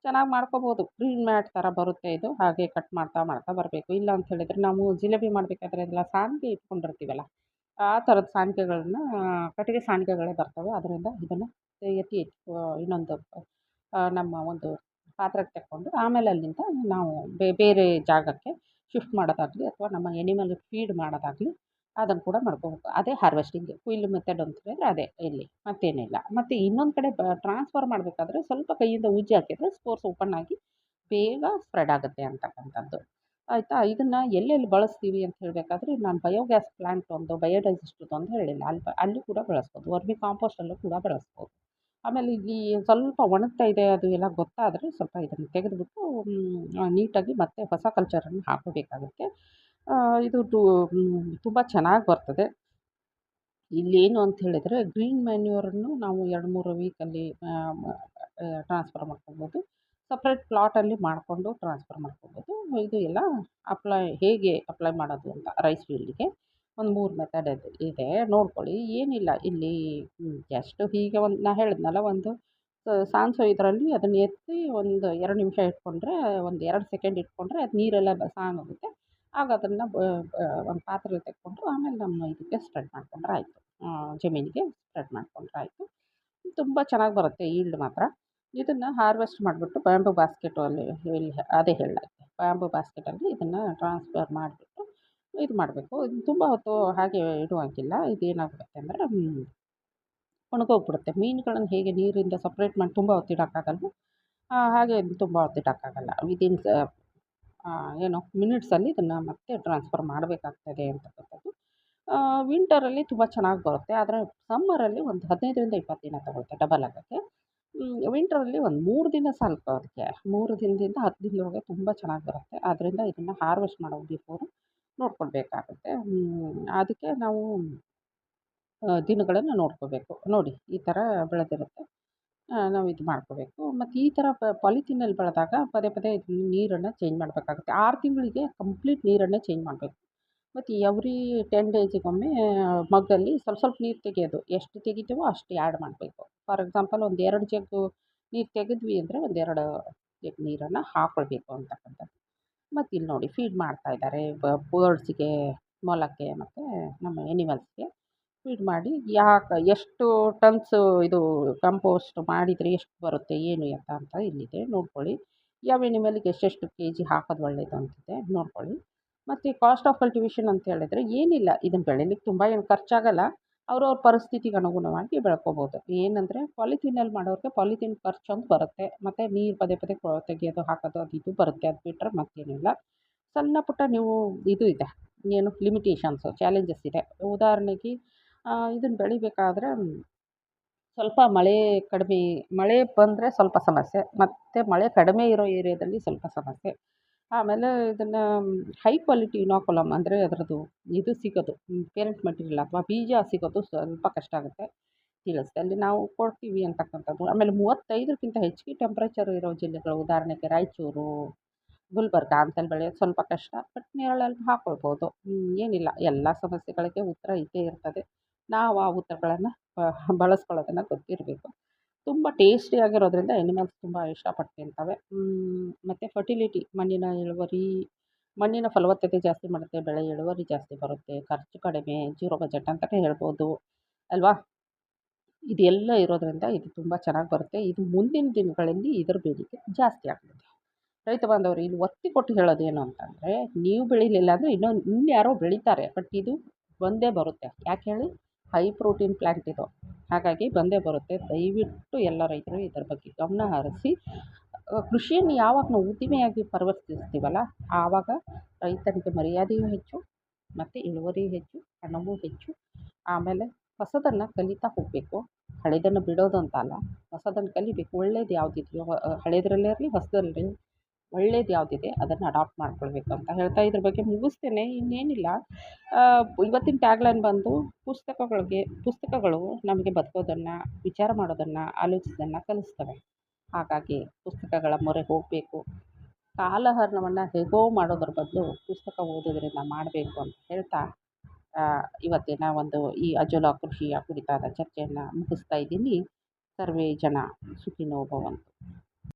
ಚೆನ್ನಾಗಿ ಮಾಡ್ಕೋಬೋದು. ಗ್ರೀನ್ ಮ್ಯಾಟ್ ಥರ ಬರುತ್ತೆ ಇದು. ಹಾಗೆ ಕಟ್ ಮಾಡ್ತಾ ಮಾಡ್ತಾ ಬರಬೇಕು. ಇಲ್ಲ ಅಂತ ಹೇಳಿದರೆ ನಾವು ಜಿಲೇಬಿ ಮಾಡಬೇಕಾದ್ರೆ ಅದೆಲ್ಲ ಸಾಣಿಗೆ ಇಟ್ಕೊಂಡಿರ್ತೀವಲ್ಲ, ಆ ಥರದ ಸಾಣಿಗೆಗಳನ್ನ ಕಟ್ಟಿಗೆ ಸಾಣಿಗೆಗಳೇ ಬರ್ತವೆ. ಅದರಿಂದ ಇದನ್ನು ಎತ್ತಿ ಇನ್ನೊಂದು ನಮ್ಮ ಒಂದು ಪಾತ್ರೆಗೆ ತಕ್ಕೊಂಡು ಆಮೇಲೆ ಅಲ್ಲಿಂದ ನಾವು ಬೇರೆ ಜಾಗಕ್ಕೆ ಶಿಫ್ಟ್ ಮಾಡೋದಾಗಲಿ ಅಥವಾ ನಮ್ಮ ಎನಿಮಲ್ಗೆ ಫೀಡ್ ಮಾಡೋದಾಗಲಿ ಅದನ್ನು ಕೂಡ ಮಾಡ್ಕೋಬೇಕು. ಅದೇ ಹಾರ್ವೆಸ್ಟಿಂಗ್ ಕುಯ್ಲು ಮೆಥಡ್ ಅಂತ ಹೇಳಿದ್ರೆ ಅದೇ ಇಲ್ಲಿ, ಮತ್ತೇನಿಲ್ಲ. ಮತ್ತು ಇನ್ನೊಂದು ಕಡೆ ಟ್ರಾನ್ಸ್ಫರ್ ಮಾಡಬೇಕಾದ್ರೆ ಸ್ವಲ್ಪ ಕೈಯಿಂದ ಉಜ್ಜಿ ಹಾಕಿದರೆ ಸ್ಪೋರ್ಸ್ ಓಪನ್ ಆಗಿ ಬೇಗ ಸ್ಪ್ರೆಡ್ ಆಗುತ್ತೆ ಅಂತಕ್ಕಂಥದ್ದು, ಆಯಿತಾ? ಇದನ್ನು ಎಲ್ಲೆಲ್ಲಿ ಬಳಸ್ತೀವಿ ಅಂತ ಹೇಳಬೇಕಾದ್ರೆ ನಾನು ಬಯೋಗ್ಯಾಸ್ ಪ್ಲ್ಯಾಂಟ್ ಒಂದು ಬಯೋಡೈಜೆಸ್ಟ್ದು ಅಂತ ಹೇಳಿಲ್ಲ, ಅಲ್ಲಿ ಕೂಡ ಬಳಸ್ಬೋದು. ವರ್ಮಿ ಕಾಂಪೋಸ್ಟಲ್ಲೂ ಕೂಡ ಬಳಸ್ಬೋದು. ಆಮೇಲೆ ಇಲ್ಲಿ ಸ್ವಲ್ಪ ಒಣಗ್ತಾ ಇದೆ ಅದು ಎಲ್ಲ ಗೊತ್ತಾದರೆ ಸ್ವಲ್ಪ ಇದನ್ನು ತೆಗೆದುಬಿಟ್ಟು ನೀಟಾಗಿ ಮತ್ತೆ ಹೊಸ ಕಲ್ಚರನ್ನು ಹಾಕೋಬೇಕಾಗುತ್ತೆ. ಇದು ತುಂಬ ಚೆನ್ನಾಗಿ ಬರ್ತದೆ. ಇಲ್ಲೇನು ಅಂತ ಹೇಳಿದರೆ ಗ್ರೀನ್ ಮ್ಯಾನ್ಯೂರನ್ನು ನಾವು 2-3 ವೀಕಲ್ಲಿ ಟ್ರಾನ್ಸ್ಫರ್ ಮಾಡ್ಕೊಬೋದು. ಸಪ್ರೇಟ್ ಪ್ಲಾಟಲ್ಲಿ ಮಾಡಿಕೊಂಡು ಟ್ರಾನ್ಸ್ಫರ್ ಮಾಡ್ಕೊಬೋದು. ಇದು ಎಲ್ಲ ಹೇಗೆ ಅಪ್ಲೈ ಮಾಡೋದು ಅಂತ ರೈಸ್ ಫೀಲ್ಡ್‌ಗೆ ಒಂದು 3 ಮೆಥಡ್ ಇದೆ ನೋಡ್ಕೊಳ್ಳಿ. ಏನಿಲ್ಲ ಇಲ್ಲಿ ಜಸ್ಟ್ ಹೀಗೆ ನಾ ಹೇಳಿದ್ನಲ್ಲ ಒಂದು ಸಾನ್ಸೋ ಇದರಲ್ಲಿ ಅದನ್ನ ಎತ್ತಿ ಒಂದು 2 ನಿಮಿಷ ಇಟ್ಕೊಂಡ್ರೆ, ಒಂದು 2 ಸೆಕೆಂಡ್ ಇಟ್ಕೊಂಡ್ರೆ ಅದು ನೀರೆಲ್ಲ ಸಾಯೋಗುತ್ತೆ. ಆಗ ಅದನ್ನು ಒಂದು ಪಾತ್ರೆಲಿ ತೆಕ್ಕೊಂಡು ಆಮೇಲೆ ನಮ್ಮ ಇದಕ್ಕೆ ಸ್ಪ್ರೆಡ್ ಮಾಡ್ಕೊಂಡ್ರೆ ಆಯಿತು. ಜಮೀನಿಗೆ ಸ್ಪ್ರೆಡ್ ಮಾಡ್ಕೊಂಡ್ರೆ ಆಯಿತು. ತುಂಬ ಚೆನ್ನಾಗಿ ಬರುತ್ತೆ ಈಲ್ಡ್ ಮಾತ್ರ. ಇದನ್ನು ಹಾರ್ವೆಸ್ಟ್ ಮಾಡಿಬಿಟ್ಟು ಬ್ಯಾಂಬೂ ಬಾಸ್ಕೆಟಲ್ಲಿ ಅದೇ ಹೇಳಲಾಗಿದೆ. ಬ್ಯಾಂಬೂ ಬಾಸ್ಕೆಟಲ್ಲಿ ಇದನ್ನು ಟ್ರಾನ್ಸ್ಫರ್ ಮಾಡಿಬಿಟ್ಟು ಇದು ಮಾಡಬೇಕು. ಇದು ತುಂಬ ಹೊತ್ತು ಹಾಗೆ ಇಡುವಂಗಿಲ್ಲ. ಇದೇನಾಗುತ್ತೆ ಅಂದರೆ ಒಣಗೋಗ್ಬಿಡುತ್ತೆ. ಮೀನುಗಳನ್ನು ಹೇಗೆ ನೀರಿಂದ ಸಪ್ರೇಟ್ ಮಾಡಿ ತುಂಬ ಹೊತ್ತು ಇಡೋಕ್ಕಾಗಲ್ವೋ ಹಾಗೆ ತುಂಬ ಹೊತ್ತು ಇಡೋಕ್ಕಾಗಲ್ಲ. ವಿದಿನ್ ಏನು ಮಿನಿಟ್ಸಲ್ಲಿ ಇದನ್ನು ಮತ್ತೆ ಟ್ರಾನ್ಸ್ಫರ್ ಮಾಡಬೇಕಾಗ್ತದೆ ಅಂತಕ್ಕಂಥದ್ದು. ವಿಂಟರಲ್ಲಿ ತುಂಬ ಚೆನ್ನಾಗಿ ಬರುತ್ತೆ. ಆದರೆ ಸಮ್ಮರಲ್ಲಿ ಒಂದು 15ರಿಂದ 20 ದಿನ ತಗೊಳುತ್ತೆ ಡಬಲ್ ಆಗೋಕ್ಕೆ. ವಿಂಟರಲ್ಲಿ ಒಂದು 3 ದಿನ ಸಾಕು ಅದಕ್ಕೆ. 3 ದಿನದಿಂದ 10 ದಿನದೊಳಗೆ ತುಂಬ ಚೆನ್ನಾಗಿ ಬರುತ್ತೆ. ಆದ್ದರಿಂದ ಇದನ್ನು ಹಾರ್ವೆಸ್ಟ್ ಮಾಡೋ ಬಿಫೋರು ನೋಡ್ಕೊಳ್ಬೇಕಾಗುತ್ತೆ. ಅದಕ್ಕೆ ನಾವು ದಿನಗಳನ್ನು ನೋಡ್ಕೋಬೇಕು. ನೋಡಿ ಈ ಥರ ಬೆಳೆದಿರುತ್ತೆ. ನಾವು ಇದು ಮಾಡ್ಕೋಬೇಕು. ಮತ್ತು ಈ ಥರ ಪಾಲಿಥೀನಲ್ಲಿ ಬೆಳೆದಾಗ ಪದೇ ಪದೇ ನೀರನ್ನು ಚೇಂಜ್ ಮಾಡಬೇಕಾಗುತ್ತೆ. 6 ತಿಂಗಳಿಗೆ ಕಂಪ್ಲೀಟ್ ನೀರನ್ನೇ ಚೇಂಜ್ ಮಾಡಬೇಕು. ಮತ್ತು ಎವ್ರಿ 10 ಡೇಸಿಗೊಮ್ಮೆ ಮಗ್ಗಲ್ಲಿ ಸ್ವಲ್ಪ ಸ್ವಲ್ಪ ನೀರು ತೆಗೆಯೋದು. ಎಷ್ಟು ತೆಗಿತೀವೋ ಅಷ್ಟು ಆ್ಯಡ್ ಮಾಡಬೇಕು. ಫಾರ್ ಎಕ್ಸಾಂಪಲ್ ಒಂದು 2 ಜಗ್ಗು ನೀರು ತೆಗೆದ್ವಿ ಅಂದರೆ ಒಂದು 2 ಜಗ್ ನೀರನ್ನು ಹಾಕ್ಕೊಳ್ಬೇಕು ಅಂತಕ್ಕಂಥದ್ದು. ಮತ್ತು ಇಲ್ಲಿ ನೋಡಿ ಫೀಡ್ ಮಾಡ್ತಾ ಇದ್ದಾರೆ ಬರ್ಡ್ಸಿಗೆ, ಮೊಲಕ್ಕೆ ಮತ್ತು ನಮ್ಮ ಎನಿಮಲ್ಸ್‌ಗೆ ಫೀಡ್ ಮಾಡಿ ಎಷ್ಟು ಟನ್ಸು ಇದು ಕಂಪೋಸ್ಟ್ ಮಾಡಿದರೆ ಎಷ್ಟು ಬರುತ್ತೆ ಏನು ಎತ್ತ ಅಂತ ಇಲ್ಲಿದೆ ನೋಡ್ಕೊಳ್ಳಿ. ಯಾವ ಎನಿಮಲ್‌ಗೆ ಎಷ್ಟೆಷ್ಟು ಕೆಜಿ ಹಾಕೋದು ಒಳ್ಳೆಯದು ಅಂತಿದೆ ನೋಡ್ಕೊಳ್ಳಿ. ಮತ್ತು ಕಾಸ್ಟ್ ಆಫ್ ಕಲ್ಟಿವೇಷನ್ ಅಂತ ಹೇಳಿದ್ರೆ ಏನಿಲ್ಲ, ಇದನ್ನು ಬೆಳೀಲಿಕ್ಕೆ ತುಂಬ ಏನು ಖರ್ಚಾಗಲ್ಲ. ಅವ್ರವ್ರ ಪರಿಸ್ಥಿತಿಗೆ ಅನುಗುಣವಾಗಿ ಬೆಳ್ಕೊಬೋದು. ಏನಂದರೆ ಪಾಲಿಥೀನಲ್ಲಿ ಮಾಡೋರಿಗೆ ಪಾಲಿಥೀನ್ ಖರ್ಚೊಂದು ಬರುತ್ತೆ. ಮತ್ತು ನೀರು ಪದೇ ಪದೇ ತೆಗೆಯೋದು ಹಾಕೋದು ಅದು ಇದು ಬರುತ್ತೆ. ಅದು ಬಿಟ್ಟರೆ ಮತ್ತೇನಿಲ್ಲ. ಸಣ್ಣ ಪುಟ್ಟ ನೀವು ಇದು ಇದೆ, ಏನು ಲಿಮಿಟೇಷನ್ಸು ಚಾಲೆಂಜಸ್ ಇದೆ. ಉದಾಹರಣೆಗೆ ಇದನ್ನು ಬೆಳಿಬೇಕಾದ್ರೆ ಸ್ವಲ್ಪ ಮಳೆ ಬಂದರೆ ಸ್ವಲ್ಪ ಸಮಸ್ಯೆ, ಮತ್ತು ಮಳೆ ಕಡಿಮೆ ಇರೋ ಏರಿಯಾದಲ್ಲಿ ಸ್ವಲ್ಪ ಸಮಸ್ಯೆ. ಆಮೇಲೆ ಇದನ್ನು ಹೈ ಕ್ವಾಲಿಟಿ ಇನಾಕುಲಮ್ ಅಂದರೆ ಅದರದ್ದು ಇದು ಸಿಗೋದು ಪೇರೆಂಟ್ ಮೆಟೀರಿಯಲ್ ಅಥವಾ ಬೀಜ ಸಿಗೋದು ಸ್ವಲ್ಪ ಕಷ್ಟ ಆಗುತ್ತೆ. ಅಲ್ಲಿ ನಾವು ಕೊಡ್ತೀವಿ ಅಂತಕ್ಕಂಥದ್ದು. ಆಮೇಲೆ 35ಕ್ಕಿಂತ ಹೆಚ್ಚಿಗೆ ಟೆಂಪ್ರೇಚರ್ ಇರೋ ಜಿಲ್ಲೆಗಳು ಉದಾಹರಣೆಗೆ ರಾಯಚೂರು, ಗುಲ್ಬರ್ಗ ಅಂತಲ್ಲಿ ಬೆಳೆಯೋದು ಸ್ವಲ್ಪ ಕಷ್ಟ. ಬಟ್ ನೆರಳಲ್ಲಿ ಹಾಕ್ಕೊಳ್ಬೋದು. ಏನಿಲ್ಲ ಎಲ್ಲ ಸಮಸ್ಯೆಗಳಿಗೆ ಉತ್ತರ ಇದ್ದೇ ಇರ್ತದೆ. ನಾವು ಆ ಉತ್ತರಗಳನ್ನು ಬಳಸ್ಕೊಳ್ಳೋದನ್ನು ಗೊತ್ತಿರಬೇಕು. ತುಂಬ ಟೇಸ್ಟಿಯಾಗಿರೋದ್ರಿಂದ ಎನಿಮಲ್ಸ್ ತುಂಬ ಇಷ್ಟಪಟ್ಟು ತಿಂತವೆ. ಮತ್ತು ಫರ್ಟಿಲಿಟಿ ಮಣ್ಣಿನ ಫಲವತ್ತತೆ ಜಾಸ್ತಿ ಮಾಡುತ್ತೆ, ಬೆಳೆ ಇಳುವರಿ ಜಾಸ್ತಿ ಬರುತ್ತೆ, ಖರ್ಚು ಕಡಿಮೆ, 0 ಬಜೆಟ್ ಅಂತಲೇ ಹೇಳ್ಬೋದು ಅಲ್ವಾ? ಇದೆಲ್ಲ ಇರೋದ್ರಿಂದ ಇದು ತುಂಬ ಚೆನ್ನಾಗಿ ಬರುತ್ತೆ. ಇದು ಮುಂದಿನ ದಿನಗಳಲ್ಲಿ ಇದರ ಬೇಡಿಕೆ ಜಾಸ್ತಿ ಆಗ್ತದೆ. ರೈತ ಬಾಂಧವರು ಇಲ್ಲಿ ಒತ್ತಿ ಕೊಟ್ಟು ಹೇಳೋದೇನು ಅಂತಂದರೆ, ನೀವು ಬೆಳೀಲಿಲ್ಲ ಅಂದರೆ ಇನ್ಯಾರೋ ಬೆಳೀತಾರೆ. ಬಟ್ ಇದು ಬಂದೇ ಬರುತ್ತೆ. ಯಾಕೆ ಹೇಳಿ? ಹೈ ಪ್ರೋಟೀನ್ ಪ್ಲ್ಯಾಂಟ್ ಇದು. ಹಾಗಾಗಿ ಬಂದೇ ಬರುತ್ತೆ. ದಯವಿಟ್ಟು ಎಲ್ಲ ರೈತರು ಇದರ ಬಗ್ಗೆ ಗಮನ ಹರಿಸಿ ಕೃಷಿಯನ್ನು ಯಾವಾಗ ನಾವು ಉದ್ದಿಮೆಯಾಗಿ ಪರಿವರ್ತಿಸ್ತೀವಲ್ಲ ಆವಾಗ ರೈತನಿಗೆ ಮರ್ಯಾದೆಯೂ ಹೆಚ್ಚು ಮತ್ತು ಇಳುವರಿಯೂ ಹೆಚ್ಚು, ಹಣವೂ ಹೆಚ್ಚು. ಆಮೇಲೆ ಹೊಸದನ್ನು ಕಲಿತಾ ಹೋಗಬೇಕು. ಹಳೆಯದನ್ನು ಬಿಡೋದು ಅಂತ ಅಲ್ಲ, ಹೊಸದನ್ನು ಕಲಿಬೇಕು. ಒಳ್ಳೇದು ಯಾವುದಿದೆಯೋ ಹಳೆಯದ್ರಲ್ಲೇ ಇರಲಿ ಹೊಸದರಲ್ಲಿ ಒಳ್ಳೇದು ಯಾವುದಿದೆ ಅದನ್ನು ಅಡಾಪ್ಟ್ ಮಾಡ್ಕೊಳ್ಬೇಕು ಅಂತ ಹೇಳ್ತಾ ಇದ್ರ ಬಗ್ಗೆ ಮುಗಿಸ್ತೇನೆ. ಇನ್ನೇನಿಲ್ಲ, ಇವತ್ತಿನ ಟ್ಯಾಗ್ಲೈನ್ ಬಂದು ಪುಸ್ತಕಗಳು ನಮಗೆ ಬದುಕೋದನ್ನು, ವಿಚಾರ ಮಾಡೋದನ್ನು, ಆಲೋಚಿಸೋದನ್ನು ಕಲಿಸ್ತವೆ. ಹಾಗಾಗಿ ಪುಸ್ತಕಗಳ ಮೊರೆ ಹೋಗಬೇಕು. ಕಾಲಹರಣವನ್ನು ಹೇಗೋ ಮಾಡೋದ್ರ ಬದಲು ಪುಸ್ತಕ ಓದೋದ್ರಿಂದ ಮಾಡಬೇಕು ಅಂತ ಹೇಳ್ತಾ ಇವತ್ತಿನ ಒಂದು ಈ ಅಜೋಲಾ ಕೃಷಿಯ ಕುರಿತಾದ ಚರ್ಚೆಯನ್ನು ಮುಗಿಸ್ತಾ ಇದ್ದೀನಿ. ಸರ್ವೇ ಜನ ಸುಖಿನೋ ಭವಂತು.